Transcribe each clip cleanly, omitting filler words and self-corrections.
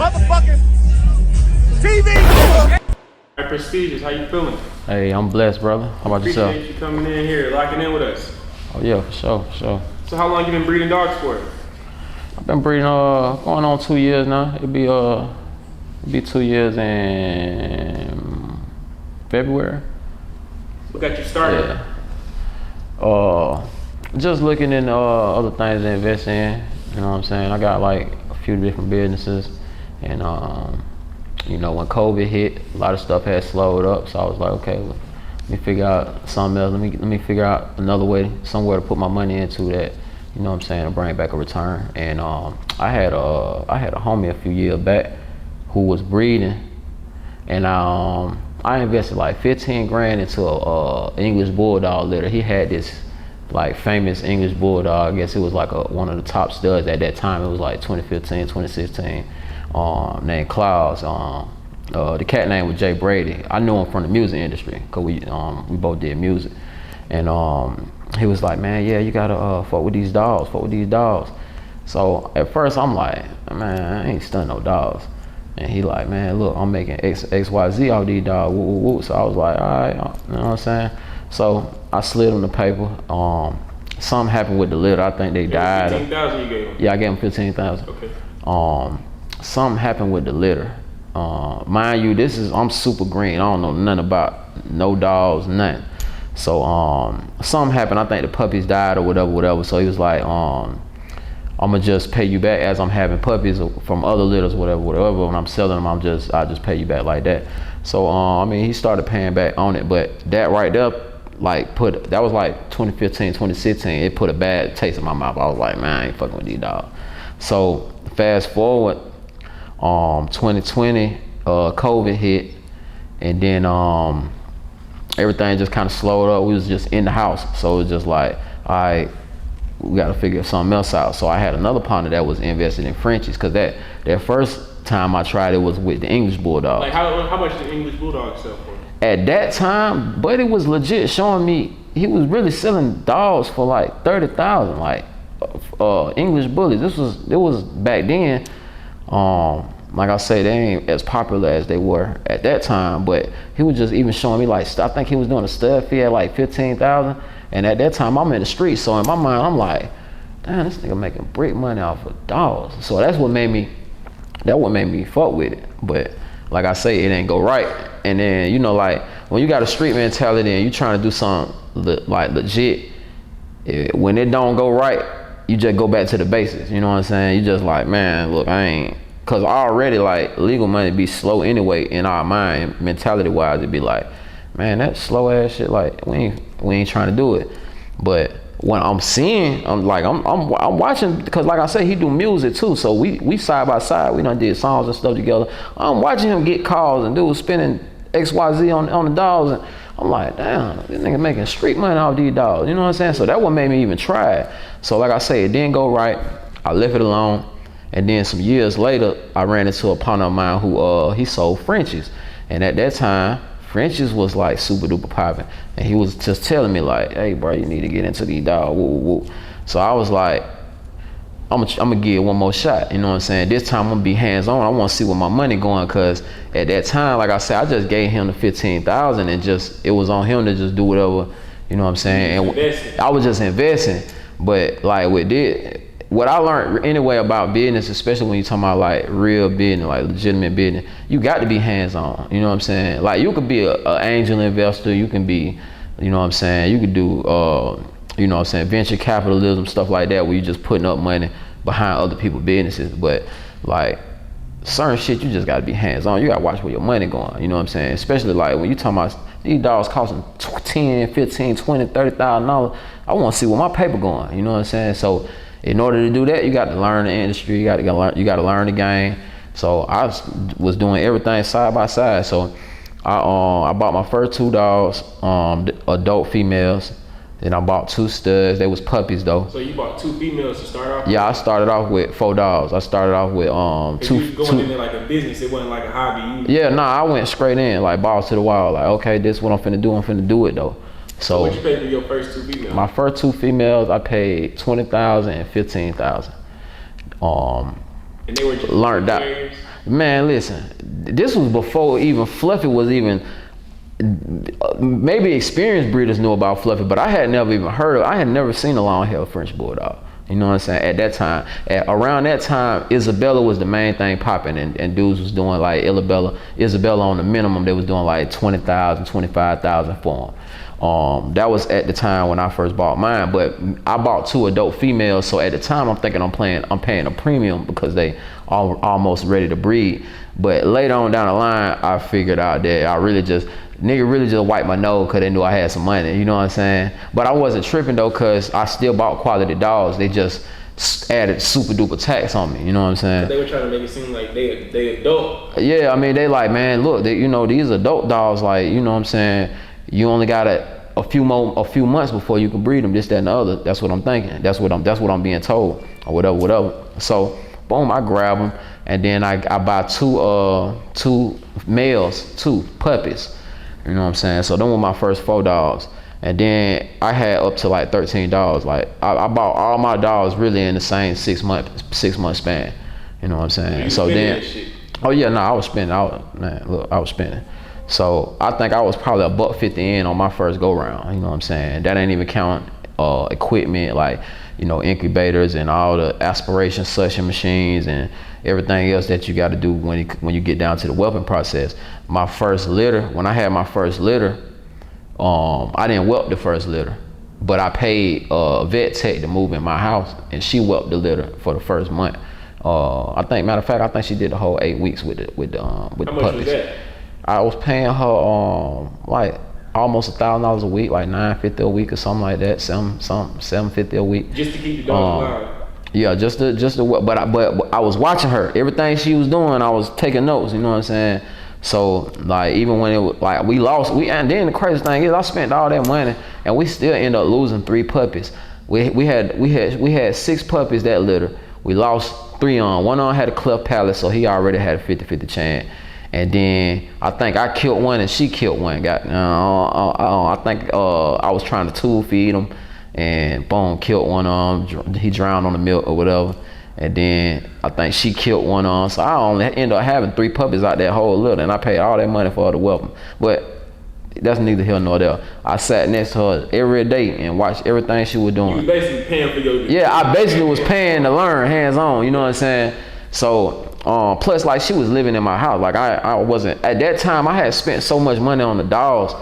motherfucking TV. Hey, Prestigious, how you feeling? Hey, I'm blessed, brother. How about yourself? Appreciate you coming in here, locking in with us. Oh yeah, for sure, for sure. So how long you been breeding dogs for? I've been breeding going on 2 years now. It'll be 2 years in February. What got you started? Yeah. Just looking into other things to invest in. You know what I'm saying? I got like a few different businesses, and you know, when COVID hit, a lot of stuff had slowed up. So I was like, okay, let me figure out something else. Let me figure out another way, somewhere to put my money into that. You know what I'm saying? To bring back a return. And I had a homie a few years back who was breeding, and I invested like 15 grand into a English Bulldog litter. He had this like famous English Bulldog. I guess it was like one of the top studs at that time. It was like 2015, 2016. Named Klaus. The cat name was Jay Brady. I knew him from the music industry because we both did music. And he was like, man, yeah, you gotta fuck with these dogs, fuck with these dogs. So at first I'm like, man, I ain't stunning no dogs. And he like, man, look, I'm making XYZ off these dogs, woo, woo, woo. So I was like, all right, you know what I'm saying? So I slid him the paper. Something happened with the litter. I think they died. 15,000 you gave him? Yeah, I gave him 15,000. Okay. Something happened with the litter. Mind you, I'm super green. I don't know nothing about no dogs, nothing. So something happened. I think the puppies died or whatever. So he was like, I'ma just pay you back as I'm having puppies from other litters, whatever. When I'm selling them, I just pay you back like that. So I mean, he started paying back on it, but that right there, like that was like 2015, 2016. It put a bad taste in my mouth. I was like, man, I ain't fucking with these dogs. So fast forward, 2020, COVID hit, and then everything just kind of slowed up. We was just in the house, so it was just like, all right, we got to figure something else out. So I had another partner that was invested in Frenchies, because that first time I tried it was with the English Bulldog. Like how much did English Bulldog sell for? At that time, Buddy was legit showing me, he was really selling dogs for like 30,000, like English bullies. It was back then. Like I say, they ain't as popular as they were at that time, but he was just even showing me like, I think he was doing a stud fee at like 15,000. And at that time, I'm in the street, so in my mind, I'm like, damn, this nigga making brick money off of dogs. So that's what made me fuck with it. But like I say, it ain't go right. And then, you know, like when you got a street mentality and you trying to do something like legit, when it don't go right, you just go back to the basics. You know what I'm saying? You just like, man, look, I ain't, cause already like legal money be slow anyway in our mind, mentality wise. It'd be like, man, that slow ass shit, like we ain't trying to do it. But when I'm seeing, I'm watching, because like I said, he do music too. So we side by side, we done did songs and stuff together. I'm watching him get calls and dudes spending XYZ on the dogs, and I'm like, damn, this nigga making street money off these dogs. You know what I'm saying? So that what made me even try it. So like I say, it didn't go right. I left it alone. And then some years later, I ran into a partner of mine who he sold Frenchies. And at that time, Frenchies was like super duper popping. And he was just telling me like, hey bro, you need to get into these dogs, woo, woo, woo. So I was like, I'm gonna give it one more shot. You know what I'm saying? This time I'm gonna be hands on. I wanna see where my money going, cause at that time, like I said, I just gave him the 15,000 and it was on him to just do whatever, you know what I'm saying? And I was just investing. But like what I learned anyway about business, especially when you're talking about like real business, like legitimate business, you got to be hands-on. You know what I'm saying? Like you could be an angel investor, you can be, you know what I'm saying? You could do, you know what I'm saying, venture capitalism, stuff like that, where you just putting up money behind other people's businesses. But like certain shit, you just got to be hands-on. You got to watch where your money going. You know what I'm saying? Especially like when you talking about these dogs costing 10, 15, 20, $30,000. I want to see where my paper going. You know what I'm saying? So in order to do that, you got to learn the industry. You got to learn the game. So I was doing everything side by side. So I bought my first 2 dogs, adult females. Then I bought 2 studs. They was puppies though. So you bought 2 females to start off? Yeah, I started off with 4 dogs. I started off with 2. You was going in there like a business. It wasn't like a hobby. Yeah, nah, I went straight in, like balls to the wall. Like, okay, this is what I'm finna do. I'm finna do it though. So what you paid for your first 2 females? My first 2 females, I paid $20,000 and $15,000. And they were just learned out. Man, listen, this was before even Fluffy was even. Maybe experienced breeders knew about Fluffy, but I had never even heard of. I had never seen a long-haired French Bulldog. You know what I'm saying? At that time, around that time, Isabella was the main thing popping, and dudes was doing like Isabella on the minimum. They was doing like 20,000, 25,000 for them. That was at the time when I first bought mine. But I bought 2 adult females, so at the time I'm thinking I'm paying a premium because they almost ready to breed. But later on down the line, I figured out that nigga really just wiped my nose because they knew I had some money, you know what I'm saying? But I wasn't tripping though, because I still bought quality dogs. They just added super duper tax on me, you know what I'm saying? They were trying to make it seem like they adult. Yeah, I mean, they like, man, look, these adult dogs, like, you know what I'm saying? You only got a few months before you can breed them, this, that, and the other. That's what I'm thinking. That's what I'm being told, or whatever. So, boom, I grab them, and then I buy two males, 2 puppies. You know what I'm saying? So them were my first 4 dogs. And then I had up to like 13 dogs. Like I bought all my dogs really in the same 6 month span. You know what I'm saying? So then, oh yeah, no, I was spending. I was spending. So I think I was probably $150 in on my first go round. You know what I'm saying? That ain't even count equipment like, you know, incubators and all the aspiration suction machines and everything else that you got to do when you get down to the whelping process. My first litter, when I had my first litter, I didn't whelp the first litter, but I paid vet tech to move in my house, and she whelped the litter for the first month. Matter of fact, I think she did the whole 8 weeks with the puppies. How much was that? I was paying her like almost $1,000 a week, like $950 a week or something like that, $750 a week. Just to keep the dogs alive. Yeah, just to, but I was watching her. Everything she was doing, I was taking notes. You know what I'm saying? So like, even when it was like and then the crazy thing is I spent all that money and we still end up losing 3 puppies. We had 6 puppies that litter. We lost 3 on. One on had a cleft palate, so he already had a 50-50 chance. And then I think I killed one and she killed one. I think I was trying to tool feed him, and boom, killed one of them. He drowned on the milk or whatever. And then I think she killed one on. So I only ended up having 3 puppies out that whole litter, and I paid all that money for her to whelp them. But that's neither here nor there. I sat next to her every day and watched everything she was doing. You was basically paying for your... Yeah, I basically was paying to learn hands-on, you know what I'm saying? So, plus like she was living in my house. Like I wasn't, at that time I had spent so much money on the dogs.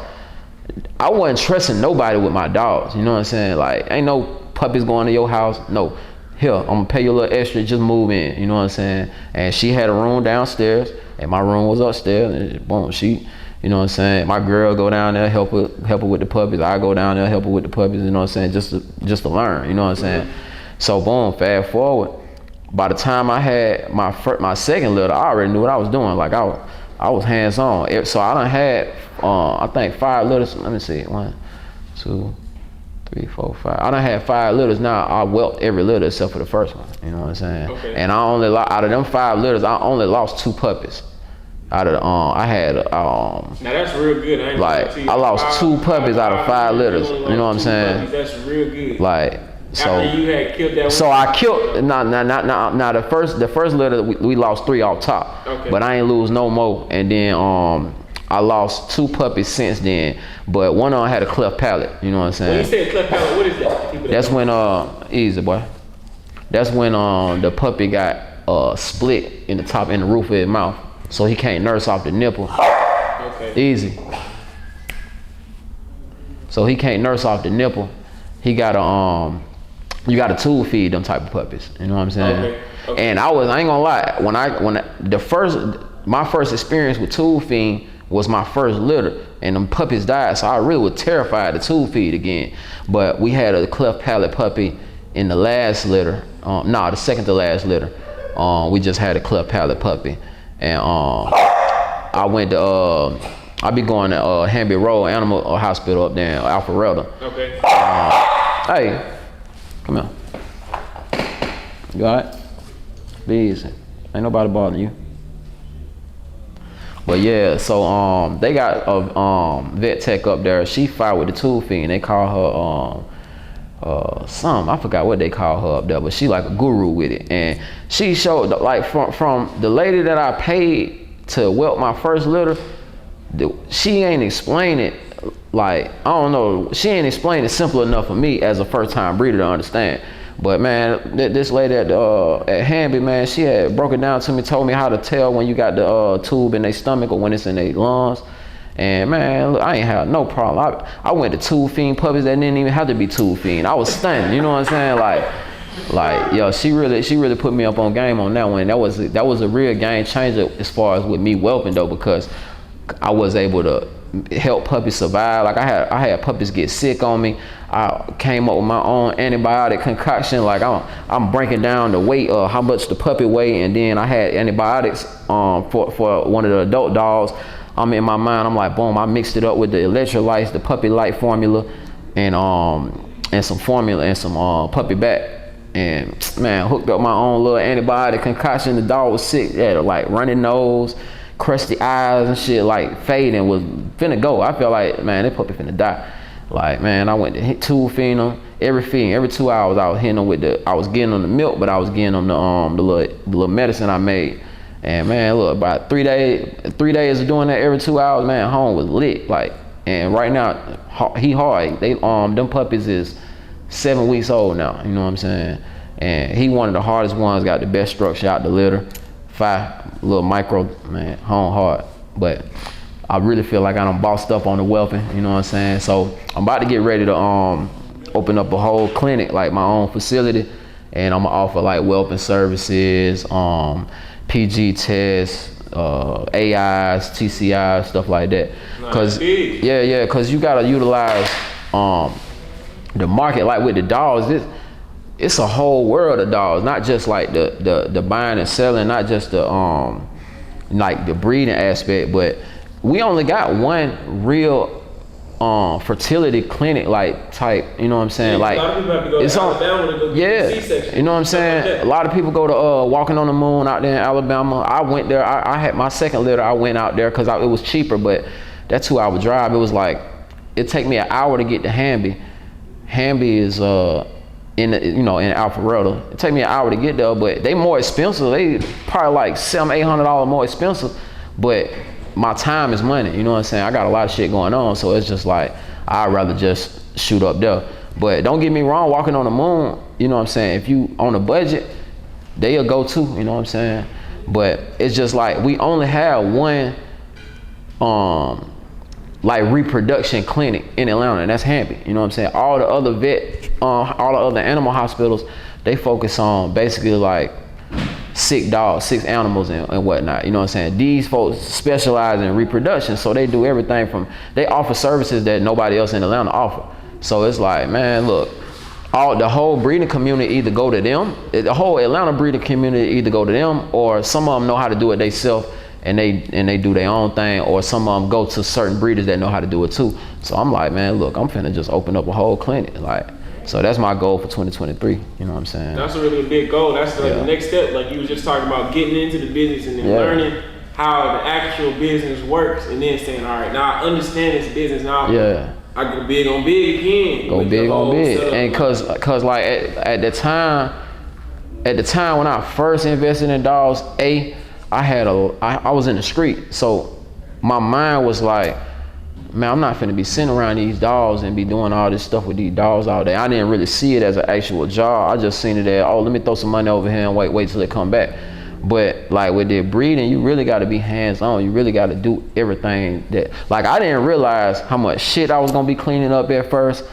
I wasn't trusting nobody with my dogs, you know what I'm saying? Like, ain't no puppies going to your house. No, here, I'm gonna pay you a little extra, just move in, you know what I'm saying? And she had a room downstairs and my room was upstairs, and boom, you know what I'm saying? My girl go down there, help her with the puppies. I go down there, help her with the puppies, you know what I'm saying? Just to learn, you know what I'm saying? So boom, fast forward. By the time I had my second litter, I already knew what I was doing. Like I was hands-on. So I done had, I think 5 litters. Let me see, 1, 2, 3, 4, 5. I done had 5 litters now. I whelped every litter except for the first one. You know what I'm saying? Okay. And out of them 5 litters, I only lost 2 puppies. Out of the, I had, now that's real good. I lost 2 puppies out of 5 litters. You know what I'm saying? That's real good. Like, so after you had killed that one? So I killed, now the first litter, we lost 3 off top. Okay. But I ain't lose no more. And then I lost 2 puppies since then. But one of them had a cleft palate, you know what I'm saying? When you say cleft palate, what is that? That's when, easy boy. That's when the puppy got split in the roof of his mouth. So he can't nurse off the nipple. Okay. Easy. So he can't nurse off the nipple. He got you got to tool feed them type of puppies. You know what I'm saying? Okay. Okay. And I ain't gonna lie, my first experience with tool feeding was my first litter, and them puppies died, so I really was terrified to tool feed again. But we had a cleft palate puppy in the last litter. The second to last litter. We just had a cleft palate puppy, and I went to I be going to Hanby Road Animal Hospital up there in Alpharetta. Okay. Hey, come here. You all right? Be easy. Ain't nobody bothering you. But yeah, so they got a vet tech up there. She fired with the tool feed. They call I forgot what they call her up there, but she like a guru with it. And she showed, like, from the lady that I paid to whelp my first litter, she ain't explain it, like, I don't know, she ain't explain it simple enough for me as a first time breeder to understand. But man, this lady at Hanby, man, she had broke it down to me, told me how to tell when you got the tube in their stomach or when it's in their lungs. And man, look, I ain't had no problem. I went to tube feed puppies that didn't even have to be tube feed. I was stunned, you know what I'm saying? Like, yo, she really put me up on game on that one. That was a real game changer as far as with me whelping though, because I was able to help puppies survive. Like I had puppies get sick on me. I came up with my own antibiotic concoction. Like I'm breaking down the weight of how much the puppy weigh, and then I had antibiotics for one of the adult dogs. I'm in my mind, I'm like, boom, I mixed it up with the electrolytes, the puppy light formula, and some formula and some puppy back. And man, hooked up my own little antibiotic concoction. The dog was sick, yeah, like running nose, crusty eyes and shit, like fading, was finna go. I felt like, man, that puppy finna die. Like, man, I went to hit tube feeding them, every 2 hours I was hitting them with I was getting them the milk, but I was getting them the little medicine I made. And man, look, about 3 days of doing that every 2 hours, man, home was lit. Like, and right now, he hard. Them puppies is 7 weeks old now, you know what I'm saying? And he one of the hardest ones, got the best structure out the litter. 5 little micro, man, home hard. But I really feel like I done bossed up on the whelping, you know what I'm saying? So I'm about to get ready to open up a whole clinic, like my own facility, and I'm gonna offer like whelping services, PG tests, AIs, TCIs, stuff like that. Cause cause you gotta utilize the market. Like with the dogs, it's a whole world of dogs, not just like the buying and selling, not just the like the breeding aspect, but we only got one real fertility clinic like type, you know what I'm saying? Like, a lot of people have to go to Alabama to go get C-section. You know what I'm saying? Like a lot of people go to Walking on the Moon out there in Alabama. I went there. I had my second litter. I went out there because it was cheaper, but that 2 hour drive, it was like, it take me an hour to get to Hanby. Hanby is in Alpharetta. It take me an hour to get there, but they more expensive. They probably like $700-800 more expensive, but my time is money, you know what I'm saying? I got a lot of shit going on, so it's just like, I'd rather just shoot up there. But don't get me wrong, Walking on the Moon, you know what I'm saying? If you on a budget, they'll go too, you know what I'm saying? But it's just like, we only have one like reproduction clinic in Atlanta, and that's Hanby, you know what I'm saying? All the other all the other animal hospitals, they focus on basically like sick dogs, sick animals and whatnot, you know what I'm saying? These folks specialize in reproduction, so they do everything they offer services that nobody else in Atlanta offer. So it's like, man, look, the whole breeding community either go to them, the whole Atlanta breeding community either go to them, or some of them know how to do it themselves and they do their own thing, or some of them go to certain breeders that know how to do it too. So I'm like, man, look, I'm finna just open up a whole clinic, like. So that's my goal for 2023, you know what I'm saying? That's a really big goal. That's like the next step, like you was just talking about, getting into the business and then learning how the actual business works, and then saying, all right, now I understand this business, now I go big on big again. Go big on big. And cause like at the time when I first invested in dogs, I was in the street, so my mind was like, man, I'm not finna be sitting around these dogs and be doing all this stuff with these dogs all day. I didn't really see it as an actual job. I just seen it as, oh, let me throw some money over here and wait till they come back. But like with their breeding, you really gotta be hands-on. You really gotta do everything that, like, I didn't realize how much shit I was gonna be cleaning up at first.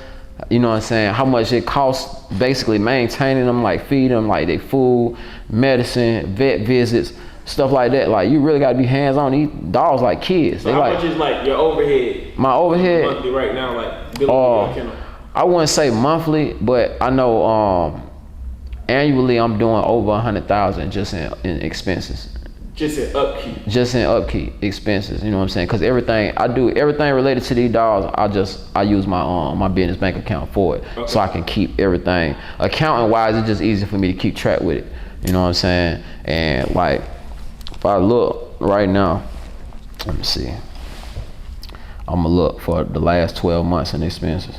You know what I'm saying? How much it costs basically maintaining them, like feeding them, like their food, medicine, vet visits, stuff like that. Like, you really gotta be hands-on. These dogs like kids. So how much is like your overhead? My overhead monthly right now, like billing your kennel? I wouldn't say monthly, but I know annually I'm doing over 100,000 just in expenses. Just in upkeep. Just in upkeep expenses, you know what I'm saying? Because I do everything related to these dogs. I use my business bank account for it, so I can keep everything. Accounting wise, it's just easy for me to keep track with it. You know what I'm saying? And like, if I look right now, let me see. I'm gonna look for the last 12 months in expenses.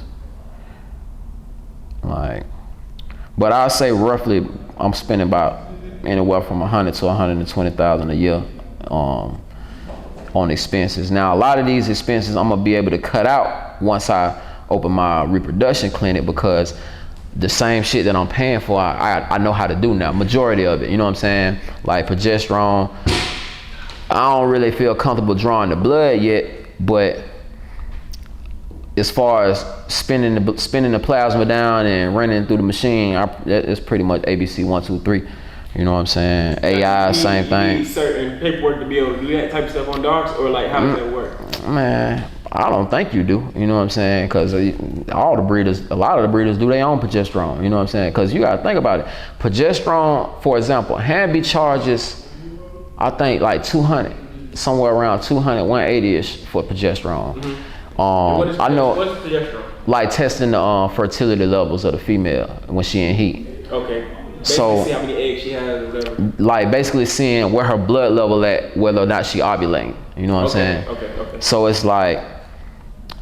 Like, but I'll say roughly I'm spending about anywhere from 100 to 120,000 a year on expenses. Now, a lot of these expenses I'm gonna be able to cut out once I open my reproduction clinic, because the same shit that I'm paying for, I know how to do now, majority of it, you know what I'm saying? Like progesterone, I don't really feel comfortable drawing the blood yet, but as far as spinning the plasma down and running through the machine, it's pretty much ABC 1, 2, 3. You know what I'm saying? AI, same thing. You need certain paperwork to be able to do that type of stuff on dogs, or like how does that work? Man, I don't think you do. You know what I'm saying? Because a lot of the breeders do their own progesterone. You know what I'm saying? Because you gotta think about it. Progesterone, for example, Hanby charges, I think like 200, somewhere around 200, 180-ish for progesterone. I know, what's progesterone? like testing the fertility levels of the female when she in heat. Okay. Basically So, see how many eggs she has or whatever. like basically seeing where her blood level at, whether or not she ovulating. You know what I'm saying? Okay. So it's like,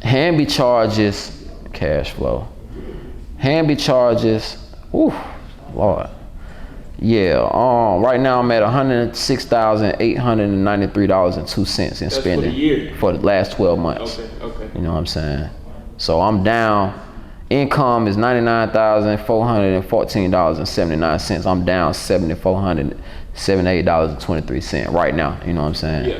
Hanby charges, cash flow. Hanby charges, whew, Lord. Yeah, right now I'm at $106,893.02 in spending. For the year? For the last 12 months. Okay. You know what I'm saying? So I'm down. Income is $99,414.79. I'm down $7,478.23 right now. You know what I'm saying? Yeah.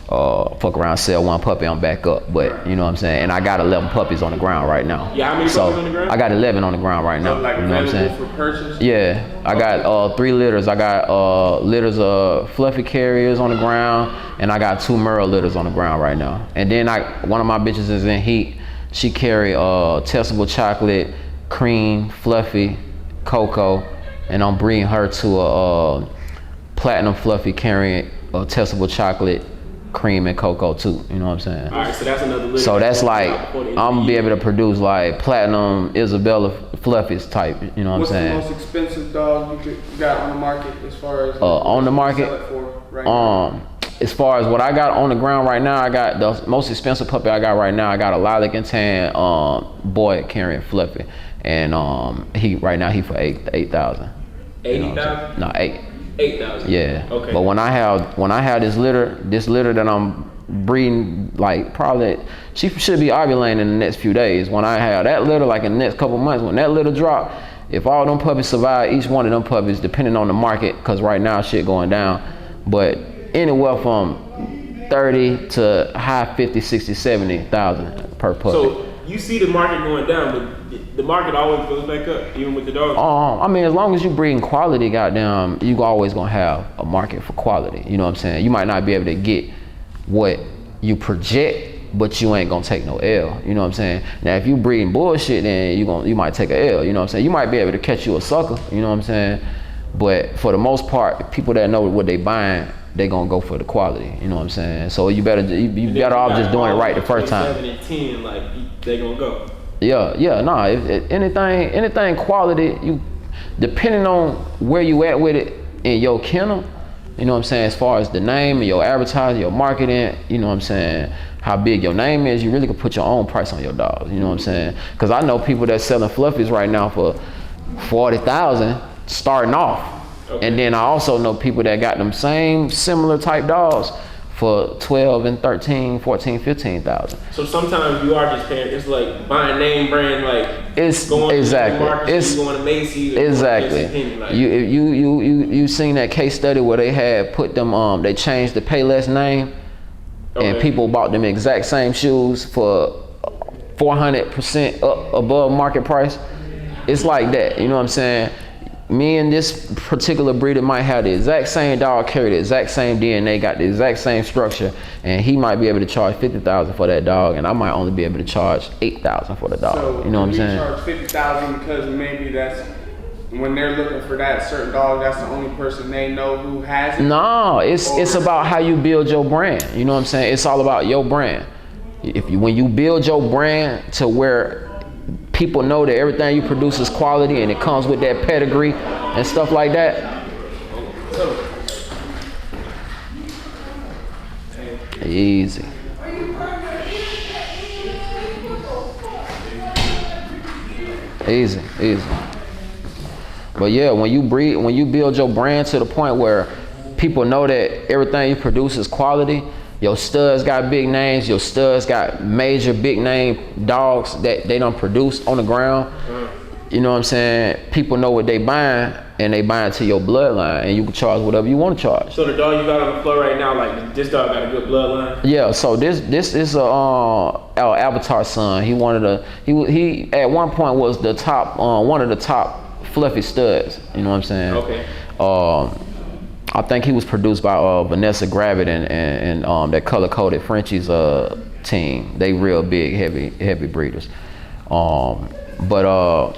Fuck around, sell one puppy, I'm back up. But you know what I'm saying? And I got 11 puppies on the ground right now. Yeah, how many puppies on the ground? I got 11 on the ground right now. So like, you know what I'm saying? For purchase? Yeah, I got 3 litters. I got litters of fluffy carriers on the ground, and I got 2 Merle litters on the ground right now. And then one of my bitches is in heat. She carry testable chocolate, cream, fluffy, cocoa, and I'm breeding her to a platinum fluffy carrying testable chocolate, cream, and cocoa too. You know what I'm saying? All right, so that's another litter. So that's like, I'm gonna be able to produce like platinum Isabella fluffies type. You know what I'm saying? What's the most expensive dog you got on the market as far as on the market? Sell it for right now? As far as what I got on the ground right now, I got the most expensive puppy I got right now. I got a lilac and tan boy carrying fluffy, and he for 8,000. 80,000? No, 8. 8,000. Yeah. Okay. But when I have this litter that I'm breeding, like probably she should be ovulating in the next few days. When I have that litter, like in the next couple months, when that litter drop, if all them puppies survive, each one of them puppies, depending on the market, because right now shit going down, but anywhere from 30 to high 50, 60, 70,000 per puppy. So you see the market going down, but the market always goes back up, even with the dogs. I mean, as long as you breeding quality, goddamn, you always gonna have a market for quality. You know what I'm saying? You might not be able to get what you project, but you ain't gonna take no L. You know what I'm saying? Now, if you breeding bullshit, then you might take a L. You know what I'm saying? You might be able to catch you a sucker. You know what I'm saying? But for the most part, people that know what they buying, they gonna go for the quality. You know what I'm saying? So you better off just doing it right the first time. 7 and 10, like they gonna go. Yeah, nah. If anything quality, you depending on where you at with it in your kennel, you know what I'm saying, as far as the name and your advertising, your marketing, you know what I'm saying, how big your name is, you really can put your own price on your dogs. You know what I'm saying? Because I know people that's selling fluffies right now for 40,000 starting off. Okay. And then I also know people that got them same similar type dogs for 12 and 13, 14, 15,000. So sometimes you are just paying, it's like buying name brand, like it's going exactly. to Marcus, it's going to Macy's. Exactly. Like, you seen that case study where they had put them, they changed the Payless name, okay, and people bought them exact same shoes for 400% up above market price. It's like that, you know what I'm saying? Me and this particular breeder might have the exact same dog, carry the exact same DNA, got the exact same structure, and he might be able to charge 50,000 for that dog, and I might only be able to charge 8,000 for the dog. So you know what I'm saying? charge 50,000 because maybe that's when they're looking for that certain dog, that's the only person they know who has it. No, it's about how you build your brand. You know what I'm saying? It's all about your brand. When you build your brand to where people know that everything you produce is quality and it comes with that pedigree and stuff like that. Easy. Easy. But yeah, when you build your brand to the point where people know that everything you produce is quality, your studs got big names, your studs got major big name dogs that they don't produce on the ground. You know what I'm saying? People know what they buying, and they buying to your bloodline, and you can charge whatever you want to charge. So the dog you got on the floor right now, like this dog got a good bloodline? Yeah, so this is our Avatar son. He at one point was the top one of the top fluffy studs. You know what I'm saying? Okay. I think he was produced by Vanessa Gravett and that color coded Frenchie's team. They real big, heavy breeders. But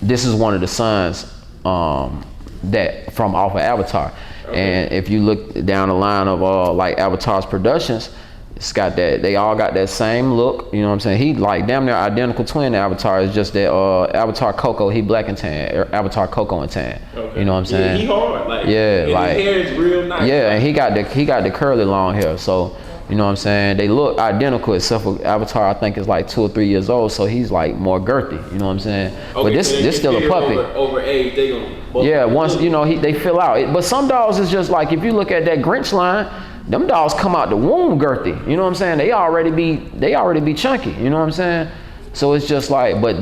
this is one of the sons that from off of Avatar. Okay. And if you look down the line of like Avatar's productions, it's got that, they all got that same look. You know what I'm saying? He like damn near identical twin to Avatar. It's just that Avatar Coco, he black and tan. Avatar Coco and tan. Okay. You know what I'm saying? He hard. Like, yeah, like his hair is real nice. Yeah, and he got the curly long hair. So you know what I'm saying? They look identical except for Avatar, I think is like 2 or 3 years old, so he's like more girthy, you know what I'm saying? Okay, but this still a puppy. Over age, they gonna yeah, once you know they fill out. But some dogs is just like, if you look at that Grinch line, them dogs come out the womb girthy. You know what I'm saying? They already be chunky, you know what I'm saying? So it's just like, but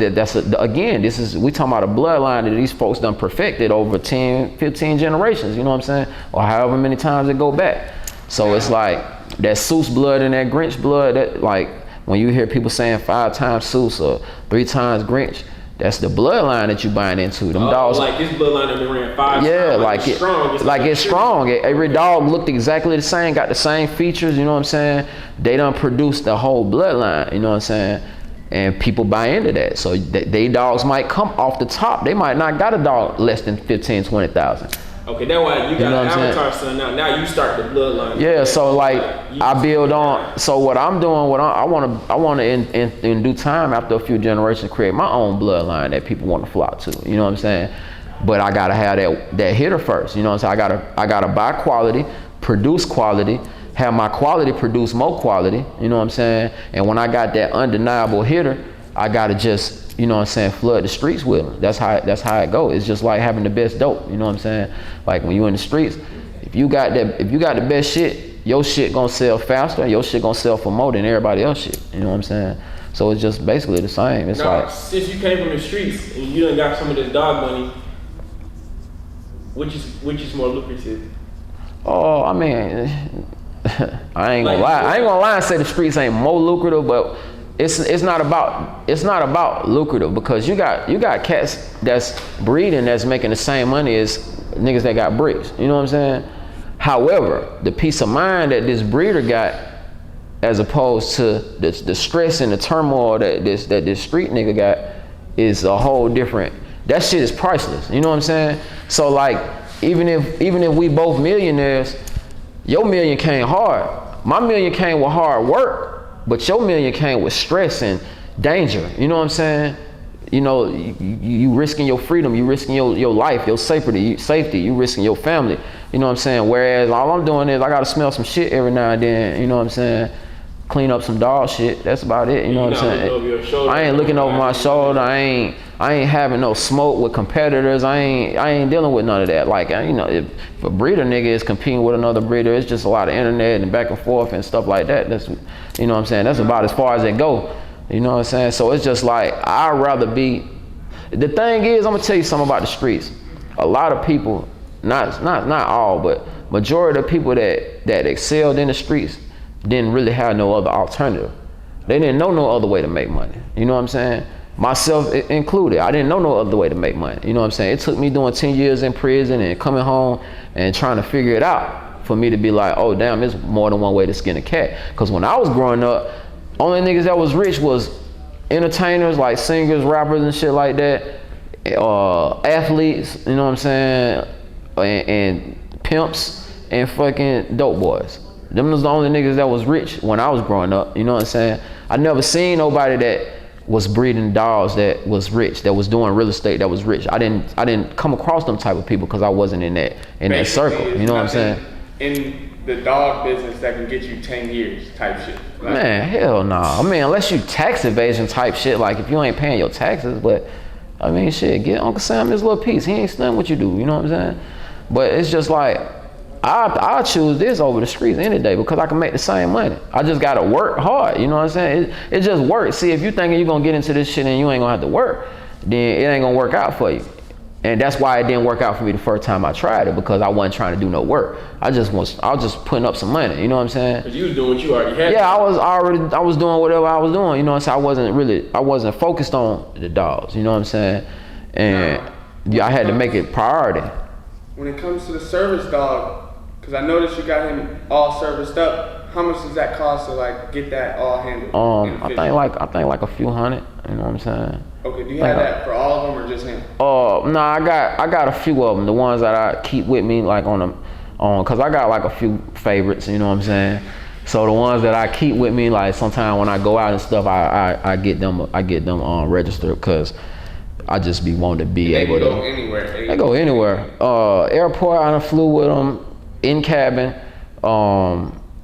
again, we talking about a bloodline that these folks done perfected over 10, 15 generations, you know what I'm saying? Or however many times it go back. So it's like, that Seuss blood and that Grinch blood, that like when you hear people saying 5 times Seuss or 3 times Grinch, that's the bloodline that you buying into. Them dogs. Like this bloodline that been ran 5 times. Yeah, it's strong. Every dog looked exactly the same, got the same features. You know what I'm saying? They done produced the whole bloodline. You know what I'm saying? And people buy into that. So they dogs might come off the top. They might not got a dog less than 15, 20,000. Okay, that's why you got an Avatar son now. Now you start the bloodline. Yeah, so like I build on. So what I'm doing, I want to in due time, after a few generations, create my own bloodline that people want to flock to. You know what I'm saying? But I gotta have that hitter first. You know what I'm saying? I gotta buy quality, produce quality, have my quality produce more quality. You know what I'm saying? And when I got that undeniable hitter, I gotta just, you know what I'm saying, flood the streets with them. That's how it goes. It's just like having the best dope. You know what I'm saying? Like when you in the streets, if you got the best shit, your shit gonna sell faster. Your shit gonna sell for more than everybody else shit. You know what I'm saying? So it's just basically the same. It's now, like, since you came from the streets and you done got some of this dog money, which is more lucrative? Oh, I mean, I ain't gonna lie. I ain't gonna lie and say the streets ain't more lucrative, but it's not about lucrative, because you got cats that's breeding that's making the same money as niggas that got bricks. You know what I'm saying? However, the peace of mind that this breeder got, as opposed to the stress and the turmoil that this street nigga got, is a whole different. That shit is priceless. You know what I'm saying? So like, even if we both millionaires, your million came hard. My million came with hard work. But your million came with stress and danger. You know what I'm saying? You know, you risking your freedom, you risking your life, your safety, you risking your family. You know what I'm saying? Whereas all I'm doing is I gotta smell some shit every now and then. You know what I'm saying? Clean up some dog shit. That's about it. You know what I'm saying? I ain't looking over my shoulder. I ain't having no smoke with competitors. I ain't dealing with none of that. Like, you know, if a breeder nigga is competing with another breeder, it's just a lot of internet and back and forth and stuff like that. That's, you know what I'm saying? That's about as far as it go. You know what I'm saying? So it's just like, I'd rather be. The thing is, I'm gonna tell you something about the streets. A lot of people, not all, but majority of the people that excelled in the streets didn't really have no other alternative. They didn't know no other way to make money. You know what I'm saying? Myself included. I didn't know no other way to make money. You know what I'm saying? It took me doing 10 years in prison and coming home and trying to figure it out for me to be like, oh damn, there's more than one way to skin a cat. Because when I was growing up, only niggas that was rich was entertainers, like singers, rappers and shit like that, athletes, you know what I'm saying, and pimps and fucking dope boys. Them was the only niggas that was rich when I was growing up. You know what I'm saying? I never seen nobody that was breeding dogs that was rich, that was doing real estate that was rich. I didn't come across them type of people because I wasn't in that circle. You know what I'm saying? In the dog business that can get you 10 years type shit. Like, man, hell no. I mean, unless you tax evasion type shit, like if you ain't paying your taxes, but I mean, shit, get Uncle Sam his little piece. He ain't studying what you do, you know what I'm saying? But it's just like, I choose this over the streets any day because I can make the same money. I just gotta work hard, you know what I'm saying? It just works. See, if you thinking you're gonna get into this shit and you ain't gonna have to work, then it ain't gonna work out for you. And that's why it didn't work out for me the first time I tried it, because I wasn't trying to do no work. I was just putting up some money, you know what I'm saying? Cause you was doing what you already had. Yeah, I was doing whatever I was doing, you know what I'm saying? I wasn't focused on the dogs, you know what I'm saying? And yeah, I had to make it priority. When it comes to the service dog, because I noticed you got him all serviced up, how much does that cost to like get that all handled? I think like a few hundred, you know what I'm saying? Okay, do you have that for all of them or just him? No, I got a few of them. The ones that I keep with me, like cause I got like a few favorites, you know what I'm saying? So the ones that I keep with me, like sometimes when I go out and stuff, I get them registered, cause I just be wanting to be able to. They go anywhere. They go anywhere. Airport, I done flew with them. In cabin,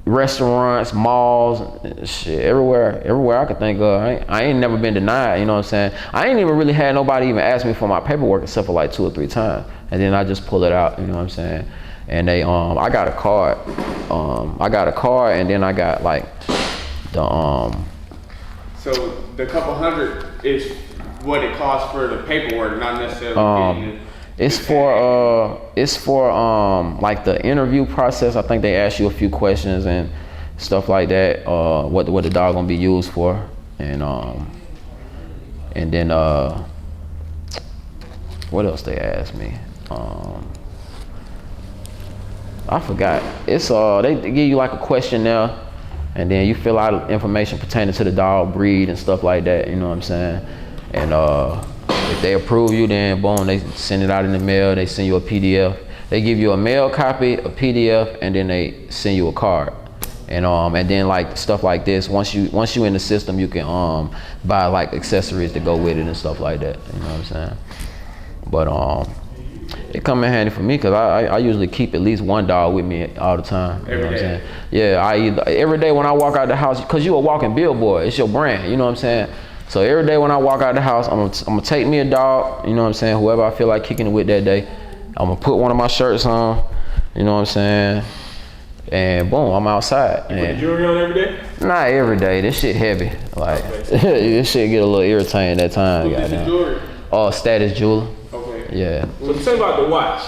restaurants, malls, shit, everywhere I could think of. I ain't never been denied, you know what I'm saying? I ain't even really had nobody even ask me for my paperwork except for like 2 or 3 times. And then I just pull it out, you know what I'm saying? And they, I got a card. And then I got like the, So the couple hundred is what it costs for the paperwork, not necessarily getting it. It's for like the interview process. I think they ask you a few questions and stuff like that. What the dog gonna be used for, and then what else they asked me? I forgot. It's they give you like a questionnaire, and then you fill out information pertaining to the dog breed and stuff like that. You know what I'm saying? And if they approve you, then boom, they send it out in the mail. They send you a PDF. They give you a mail copy, a PDF, and then they send you a card. And then like stuff like this, once you in the system, you can buy like accessories to go with it and stuff like that. You know what I'm saying? But it come in handy for me because I usually keep at least one dog with me all the time. You know what I'm saying? Yeah, every day when I walk out the house, because you a walking billboard, it's your brand. You know what I'm saying? So every day when I walk out the house, I'm gonna take me a dog, you know what I'm saying, whoever I feel like kicking it with that day. I'm gonna put one of my shirts on, you know what I'm saying, and boom, I'm outside. You put the jewelry on every day? Not every day, this shit heavy. Like, this shit get a little irritating at times. What's the jewelry? Status jeweler. Okay. Yeah. So tell me about the watch.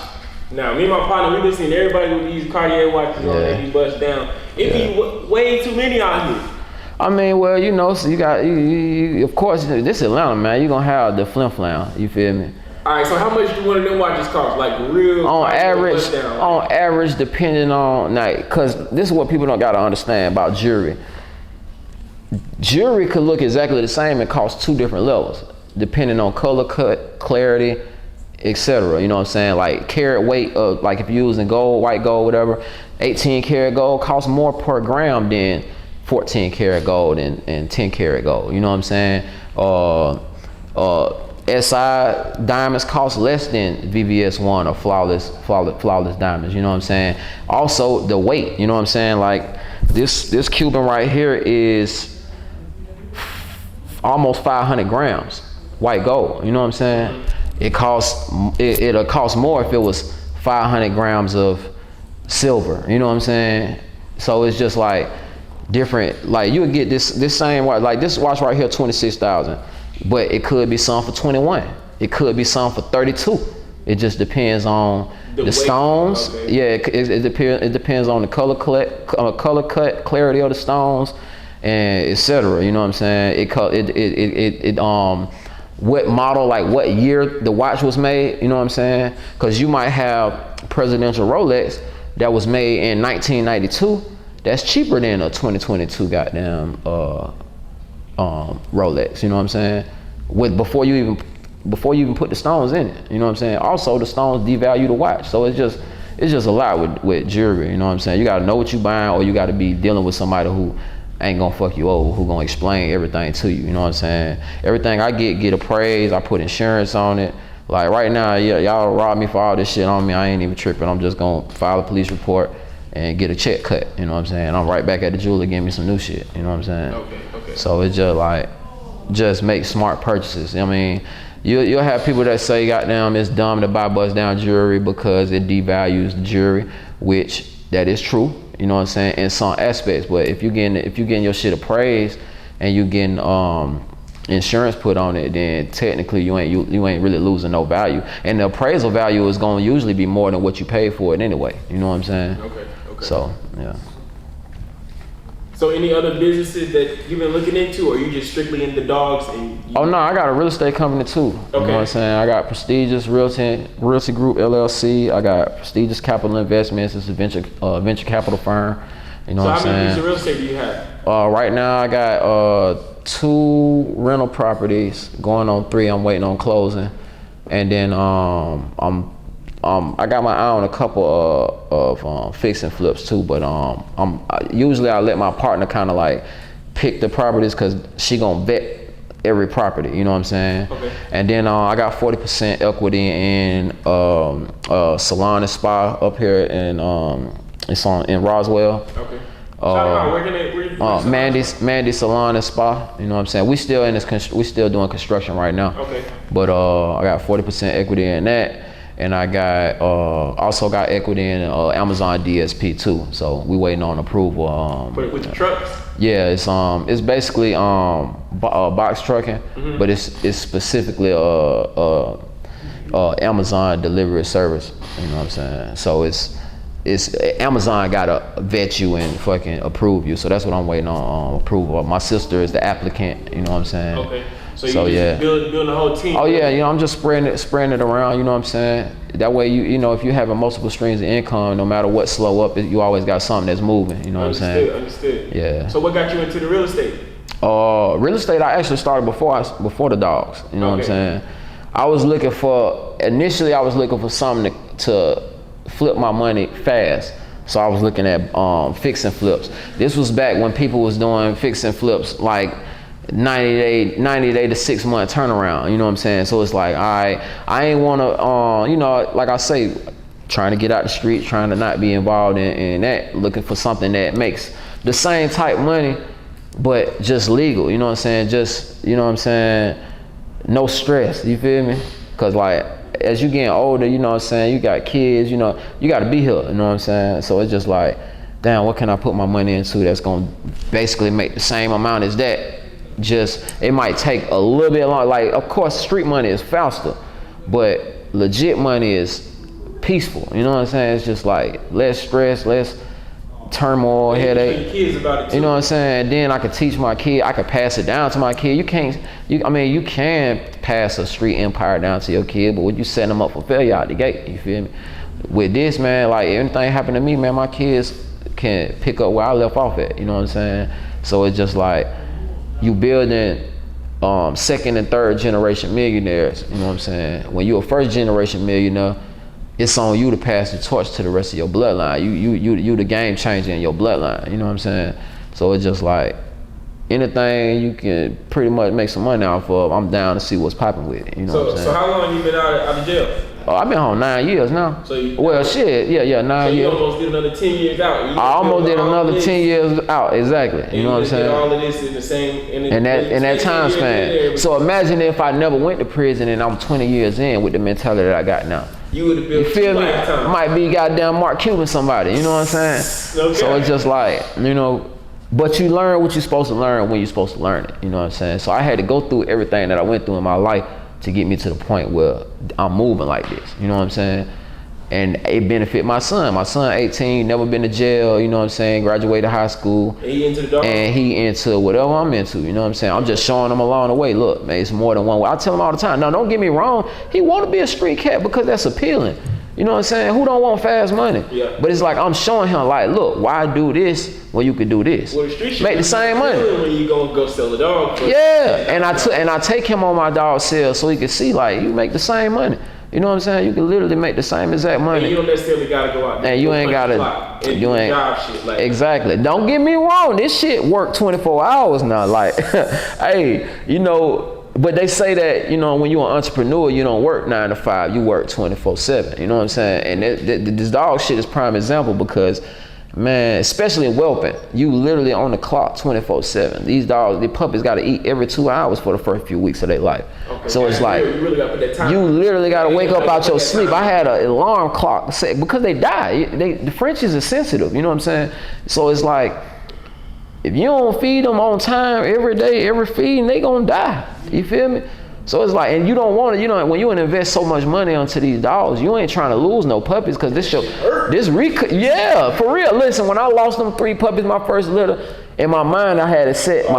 Now, me and my partner, we been seeing everybody with these Cartier watches on, they be bust down. It be way too many out here. I mean, well, you know, so you got, of course, this Atlanta, man, you gonna have the flim flam, you feel me? All right, so how much do one of them watches cost? Like real? On average, depending on, like, cause this is what people don't gotta understand about jewelry. Jewelry could look exactly the same and cost 2 different levels, depending on color, cut, clarity, etc. You know what I'm saying? Like carat weight of, like if you're using gold, white gold, whatever, 18 karat gold costs more per gram than 14 karat gold and 10 karat gold. You know what I'm saying? SI diamonds cost less than VVS1 or flawless diamonds. You know what I'm saying? Also the weight. You know what I'm saying? Like this Cuban right here is almost 500 grams white gold. You know what I'm saying? It'll cost more if it was 500 grams of silver. You know what I'm saying? So it's just like different, like you would get this same watch, like this watch right here, 26,000, but it could be some for 21. It could be some for 32. It just depends on the stones. Okay. Yeah, it depends on the color cut, clarity of the stones, and etc. You know what I'm saying? What model, like what year the watch was made. You know what I'm saying? Because you might have presidential Rolex that was made in 1992. That's cheaper than a 2022 goddamn Rolex. You know what I'm saying? Before you even put the stones in it. You know what I'm saying? Also, the stones devalue the watch. So it's just a lot with jewelry. You know what I'm saying? You gotta know what you buying, or you gotta be dealing with somebody who ain't gonna fuck you over, who gonna explain everything to you. You know what I'm saying? Everything I get appraised. I put insurance on it. Like right now, y'all robbed me for all this shit on me. I ain't even tripping. I'm just gonna file a police report and get a check cut. You know what I'm saying? I'm right back at the jeweler getting me some new shit. You know what I'm saying? Okay. So it's just like, just make smart purchases. I mean, You'll have people that say, goddamn, it's dumb to buy bust down jewelry because it devalues the jewelry, which that is true, you know what I'm saying, in some aspects. But if you're getting your shit appraised and you getting insurance put on it, then technically you ain't really losing no value. And the appraisal value is gonna usually be more than what you paid for it anyway. You know what I'm saying? Okay. So yeah. So any other businesses that you've been looking into, or are you just strictly into dogs? Oh no, I got a real estate company too. Okay. You know what I'm saying? I got Prestigious Realty Group LLC. I got Prestigious Capital Investments. It's a venture capital firm. You know what I'm saying? So how many pieces of real estate do you have? Right now I got 2 rental properties, going on 3. I'm waiting on closing, and then I got my eye on a couple of fix and flips too, but usually I let my partner kind of like pick the properties because she gonna vet every property, you know what I'm saying? Okay. And then I got 40% equity in salon and spa up here in in Roswell. Okay. Mandy's Salon and Spa, you know what I'm saying? We still doing construction right now. Okay. But I got 40% equity in that. And I got also got equity in Amazon DSP too. So we waiting on approval. With the trucks? Yeah, it's basically box trucking, but it's specifically Amazon delivery service. You know what I'm saying? So it's Amazon gotta vet you and fucking approve you. So that's what I'm waiting on approval. My sister is the applicant. You know what I'm saying? Okay. So you just building the whole team? Oh yeah, you know, I'm just spreading it around, you know what I'm saying? That way you know, if you're having multiple streams of income, no matter what slow up, you always got something that's moving, you know what I'm saying? Understood. Yeah. So what got you into the real estate? Real estate I actually started before the dogs, you know what I'm saying? Initially I was looking for something to flip my money fast. So I was looking at fix and flips. This was back when people was doing fix and flips like 90 day to 6 month turnaround, you know what I'm saying? So it's like, I ain't wanna, you know, like I say, trying to get out the street, trying to not be involved in that, looking for something that makes the same type money, but just legal, you know what I'm saying? Just, you know what I'm saying? No stress, you feel me? Cause like, as you getting older, you know what I'm saying? You got kids, you know, you gotta be here, you know what I'm saying? So it's just like, damn, what can I put my money into that's gonna basically make the same amount as that? Just, it might take a little bit long. Like, of course, street money is faster, but legit money is peaceful. You know what I'm saying? It's just like less stress, less turmoil, headache. Kids about it too. You know what I'm saying? Then I could teach my kid. I could pass it down to my kid. You can pass a street empire down to your kid, but when you set them up for failure out the gate, you feel me? With this, man, like anything happen to me, man, my kids can pick up where I left off at. You know what I'm saying? So it's just like, you building second and third generation millionaires, you know what I'm saying? When you're a first generation millionaire, it's on you to pass the torch to the rest of your bloodline. You the game changer in your bloodline, you know what I'm saying? So it's just like, anything you can pretty much make some money off of, I'm down to see what's popping with it, you know what I'm saying? So how long you been out of jail? I've been home 9 years now. So 9 years. So you almost did another 10 years out. I almost did another 10 years out, exactly. You know what I'm saying? Did all of this in the same in that time span. So imagine if I never went to prison and I'm 20 years in with the mentality that I got now. You would have built. You feel me? Might be goddamn Mark Cuban somebody. You know what I'm saying? Okay. So it's just like, you know. But you learn what you're supposed to learn when you're supposed to learn it. You know what I'm saying? So I had to go through everything that I went through in my life to get me to the point where I'm moving like this. You know what I'm saying? And it benefit my son. My son 18, never been to jail, you know what I'm saying? Graduated high school. And he into the dog? And he into whatever I'm into, you know what I'm saying? I'm just showing him along the way. Look, man, it's more than one way. I tell him all the time, no, don't get me wrong. He want to be a street cat because that's appealing. You know what I'm saying? Who don't want fast money? Yeah. But it's like I'm showing him like, look, why do this when you could do this? Well, the street make the same money. When you gonna go sell a dog? Yeah, and I take him on my dog sale so he can see like you make the same money. You know what I'm saying? You can literally make the same exact money. And you don't necessarily gotta go out there. And you ain't gotta. You ain't. Job shit like exactly. Don't get me wrong. This shit work 24 hours now. Like, hey, you know. But they say that, you know, when you're an entrepreneur, you don't work 9 to 5, you work 24/7. You know what I'm saying? And this dog shit is prime example because man, especially in whelping, you literally on the clock 24/7. These dogs, the puppies got to eat every 2 hours for the first few weeks of their life. Okay, so it's like, you really got to put that time. You literally got to wake up out your sleep. I had an alarm clock because they die. The Frenchies are sensitive, you know what I'm saying? So it's like, if you don't feed them on time every day, every feeding, they gonna die. You feel me? So it's like, and you don't want to, you know, when you invest so much money onto these dogs, you ain't trying to lose no puppies, because yeah, for real. Listen, when I lost them 3 puppies, my first litter, in my mind I had it set.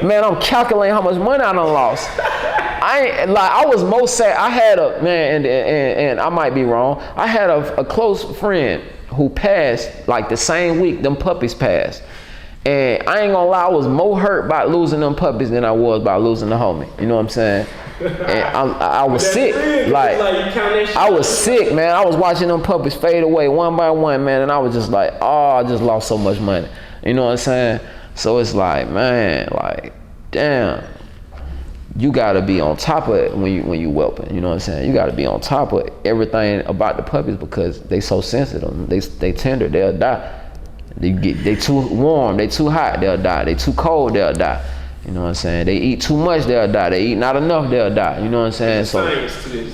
Man, I'm calculating how much money I done lost. I was most sad. I had a man, and I might be wrong. I had a close friend who passed like the same week them puppies passed. And I ain't gonna lie, I was more hurt by losing them puppies than I was by losing the homie. You know what I'm saying? And I was sick. I was sick, man. I was watching them puppies fade away one by one, man. And I was just like, oh, I just lost so much money. You know what I'm saying? So it's like, man, like, damn. You gotta be on top of it when you whelping. You know what I'm saying? You gotta be on top of everything about the puppies, because they so sensitive. They tender, they'll die. They too warm, they too hot, they'll die. They too cold, they'll die. You know what I'm saying? They eat too much, they'll die. They eat not enough, they'll die. You know what I'm saying? So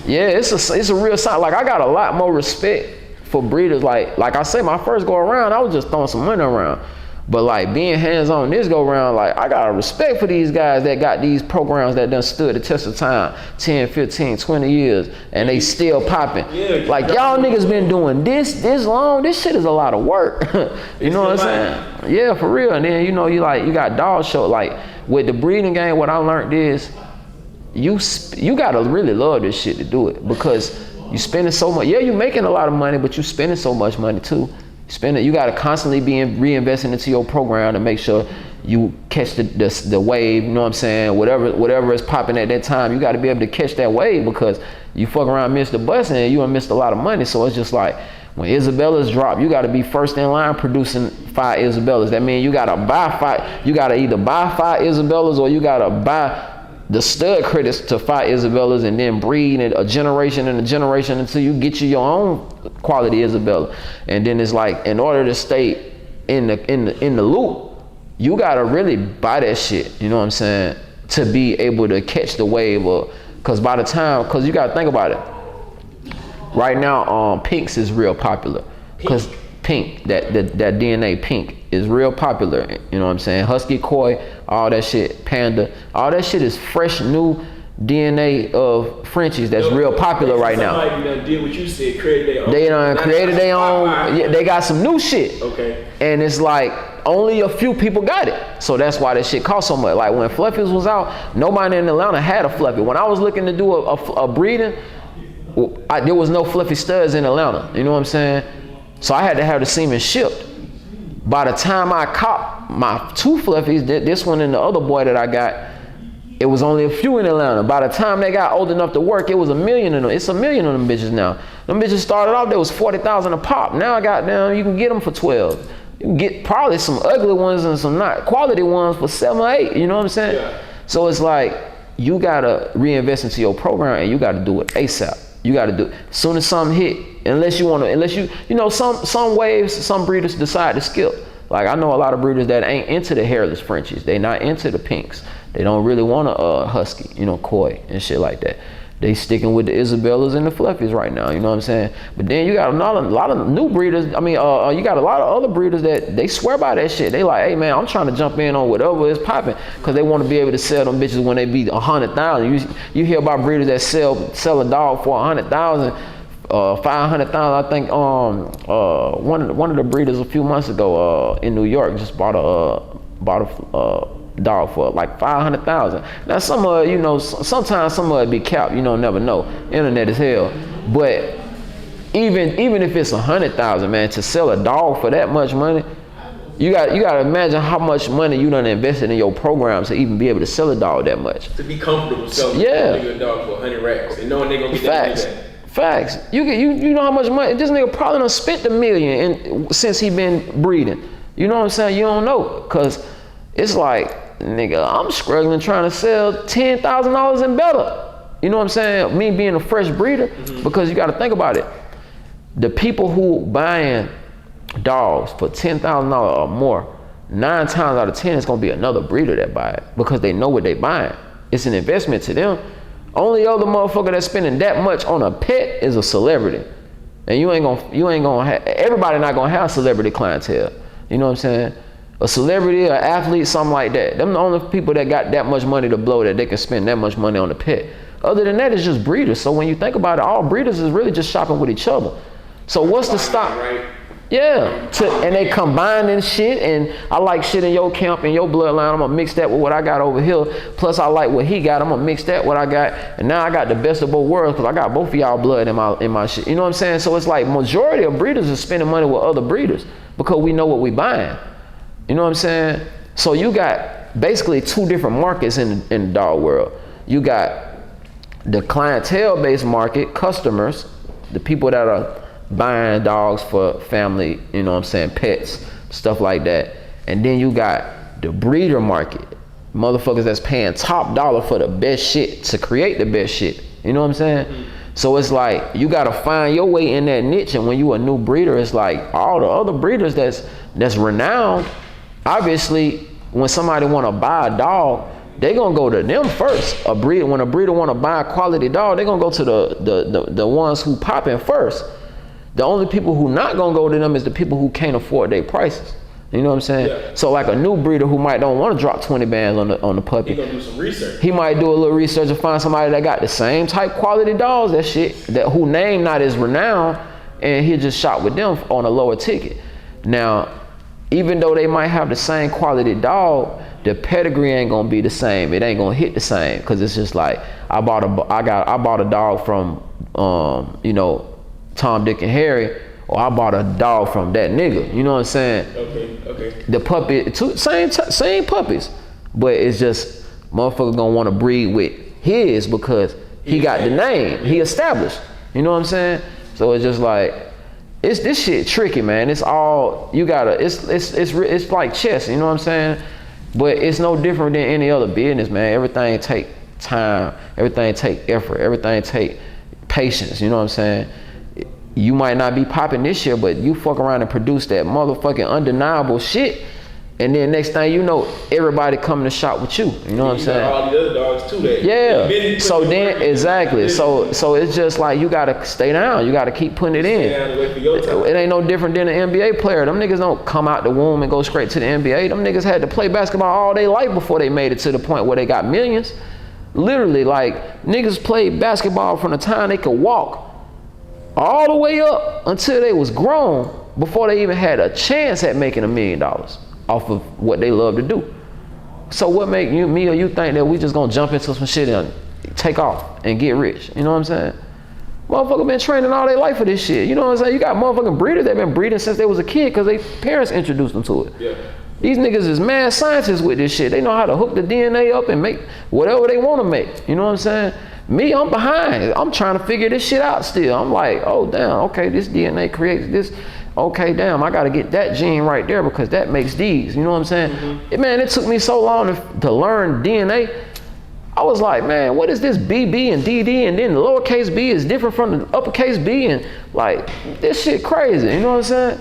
yeah, it's a real sign. Like, I got a lot more respect for breeders. Like I say, my first go around, I was just throwing some money around. But like, being hands-on this go around, like, I got a respect for these guys that got these programs that done stood the test of time 10, 15, 20 years, and they still popping. Yeah, like, y'all niggas been doing this long. This shit is a lot of work. You know what I'm saying? Yeah, for real. And then, you know, you got dog show. Like, with the breeding game, what I learned is you gotta really love this shit to do it, because you spending so much. Yeah, you making a lot of money, but you spending so much money too. You got to constantly be reinvesting into your program to make sure you catch the wave. You know what I'm saying? Whatever is popping at that time, you got to be able to catch that wave, because you fuck around, miss the bus, and you done missed a lot of money. So it's just like, when Isabellas drop, you got to be first in line producing 5 Isabellas. That means you got to buy 5. You got to either buy 5 Isabellas, or you got to buy the stud critters to 5 Isabellas, and then breed a generation and a generation until you get your own quality Isabella. And then it's like, in order to stay in the loop, you gotta really buy that shit. You know what I'm saying? To be able to catch the wave, because by the time, because you gotta think about it. Right now, pinks is real popular, because pink, that DNA pink is real popular. You know what I'm saying? Husky, Koi, all that shit, Panda, all that shit is fresh, new DNA of Frenchies that's real popular right now. Somebody did what you said, created their own. They done created their own. Yeah, they got some new shit. Okay. And it's like, only a few people got it. So that's why that shit cost so much. Like, when Fluffies was out, nobody in Atlanta had a Fluffy. When I was looking to do a breeding, there was no Fluffy studs in Atlanta. You know what I'm saying? So I had to have the semen shipped. By the time I caught my 2 Fluffies, this one and the other boy that I got, it was only a few in Atlanta. By the time they got old enough to work, it was 1 million of them. It's 1 million of them bitches now. Them bitches started off, there was 40,000 a pop. Now I got down, you can get them for 12. You can get probably some ugly ones and some not quality ones for 7 or 8. You know what I'm saying? Yeah. So it's like, you gotta reinvest into your program, and you gotta do it ASAP. You gotta do it as soon as something hit. Unless you know, some waves, some breeders decide to skip. Like, I know a lot of breeders that ain't into the hairless Frenchies. They not into the pinks. They don't really want a husky, you know, Koi and shit like that. They sticking with the Isabellas and the Fluffies right now, you know what I'm saying? But then you got a lot of new breeders. I mean, you got a lot of other breeders that they swear by that shit. They like, hey man, I'm trying to jump in on whatever is popping, because they want to be able to sell them bitches when they be 100,000. You hear about breeders that sell a dog for 100,000. 500,000. I think one of the breeders a few months ago in New York just bought a dog for like 500,000. Now some of you know, sometimes some of it be capped. You don't never know. Internet is hell. But even if it's 100,000, man, to sell a dog for that much money, you got to imagine how much money you done invested in your program to even be able to sell a dog that much. To be comfortable selling a dog for 100 racks and knowing they gonna get that money back. Facts. You know how much money this nigga probably done spent $1 million since he been breeding. You know what I'm saying? You don't know, cause it's like, nigga, I'm struggling trying to sell $10,000 and better. You know what I'm saying? Me being a fresh breeder, because you got to think about it. The people who buying dogs for $10,000 or more, 9 times out of 10 it's gonna be another breeder that buy it because they know what they buying. It's an investment to them. Only other motherfucker that's spending that much on a pet is a celebrity, and you ain't gonna have, everybody not gonna have celebrity clientele. You know what I'm saying? A celebrity, an athlete, something like that. Them the only people that got that much money to blow that they can spend that much money on a pet. Other than that, it's just breeders. So when you think about it, all breeders is really just shopping with each other. So what's the stop? Right. Yeah, and they combining shit, and I like shit in your camp and your bloodline. I'm gonna mix that with what I got over here. Plus, I like what he got. I'm gonna mix that with what I got, and now I got the best of both worlds because I got both of y'all blood in my shit. You know what I'm saying? So it's like majority of breeders is spending money with other breeders because we know what we buying. You know what I'm saying? So you got basically 2 different markets in the dog world. You got the clientele-based market, customers, the people that are buying dogs for family, you know what I'm saying, pets, stuff like that. And then you got the breeder market, motherfuckers that's paying top dollar for the best shit to create the best shit. You know what I'm saying? So it's like you gotta find your way in that niche, and when you a new breeder, it's like all the other breeders that's renowned, obviously when somebody wanna buy a dog, they gonna go to them first. When a breeder wanna buy a quality dog, they gonna go to the ones who popping first. The only people who not gonna go to them is the people who can't afford their prices. You know what I'm saying? Yeah. So like a new breeder who don't want to drop 20 bands on the puppy. He gonna do some research. He might do a little research and find somebody that got the same type quality dogs, who name not as renowned, and he'll just shop with them on a lower ticket. Now, even though they might have the same quality dog, the pedigree ain't gonna be the same. It ain't gonna hit the same because it's just like I bought a dog from Tom, Dick, and Harry, or I bought a dog from that nigga. You know what I'm saying? Okay. The puppy, same puppies, but it's just motherfucker gonna want to breed with his because he got the name, he established. You know what I'm saying? So it's just like this shit tricky, man. It's all you gotta. It's like chess. You know what I'm saying? But it's no different than any other business, man. Everything take time. Everything take effort. Everything take patience. You know what I'm saying? You might not be popping this year, but you fuck around and produce that motherfucking undeniable shit, and then next thing you know, everybody coming to shop with you. You know what I'm saying? All the other dogs too. Yeah. So then exactly. So it's just like you gotta stay down. You gotta keep putting it in. Stay down and wait for your time. It ain't no different than an NBA player. Them niggas don't come out the womb and go straight to the NBA. Them niggas had to play basketball all their life before they made it to the point where they got millions. Literally, like niggas played basketball from the time they could walk all the way up until they was grown before they even had a chance at making $1 million off of what they love to do. So what make me or you think that we just gonna jump into some shit and take off and get rich? You know what I'm saying? Motherfucker been training all their life for this shit. You know what I'm saying? You got motherfucking breeders that been breeding since they was a kid because their parents introduced them to it. Yeah. These niggas is mad scientists with this shit. They know how to hook the DNA up and make whatever they want to make. You know what I'm saying? Me, I'm behind. I'm trying to figure this shit out still. I'm like, oh damn, okay, this DNA creates this. Okay, damn, I gotta get that gene right there because that makes these. You know what I'm saying? Mm-hmm. Man, it took me so long to learn DNA. I was like, man, what is this BB and DD, and then the lowercase b is different from the uppercase B, and like, this shit crazy. You know what I'm saying?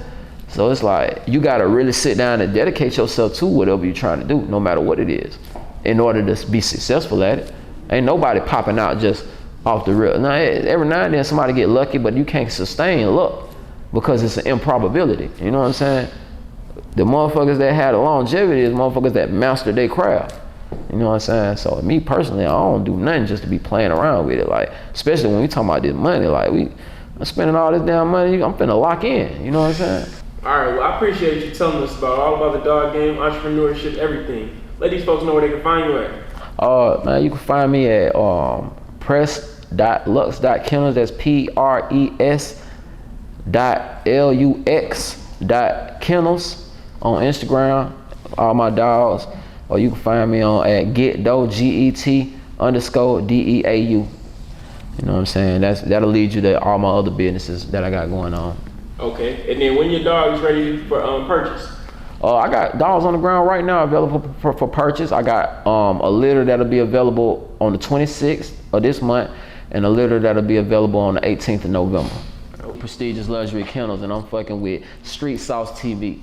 So it's like, you gotta really sit down and dedicate yourself to whatever you're trying to do, no matter what it is, in order to be successful at it. Ain't nobody popping out just off the rip. Now, every now and then somebody get lucky, but you can't sustain luck because it's an improbability. You know what I'm saying? The motherfuckers that had a longevity is motherfuckers that mastered their craft. You know what I'm saying? So me personally, I don't do nothing just to be playing around with it. Like, especially when we talking about this money, like I'm spending all this damn money, I'm finna lock in. You know what I'm saying? All right, well, I appreciate you telling us all about the dog game, entrepreneurship, everything. Let these folks know where they can find you at. Man, you can find me at press.lux.kennels. That's PRES.LUX.kennels on Instagram. All my dogs. Or you can find me at getdo, GET_DEAU. You know what I'm saying? That'll lead you to all my other businesses that I got going on. Okay, and then when your dog is ready for purchase? I got dogs on the ground right now available for purchase. I got a litter that'll be available on the 26th of this month, and a litter that'll be available on the 18th of November. prestigious luxury kennels, and I'm fucking with StreetSauceTV.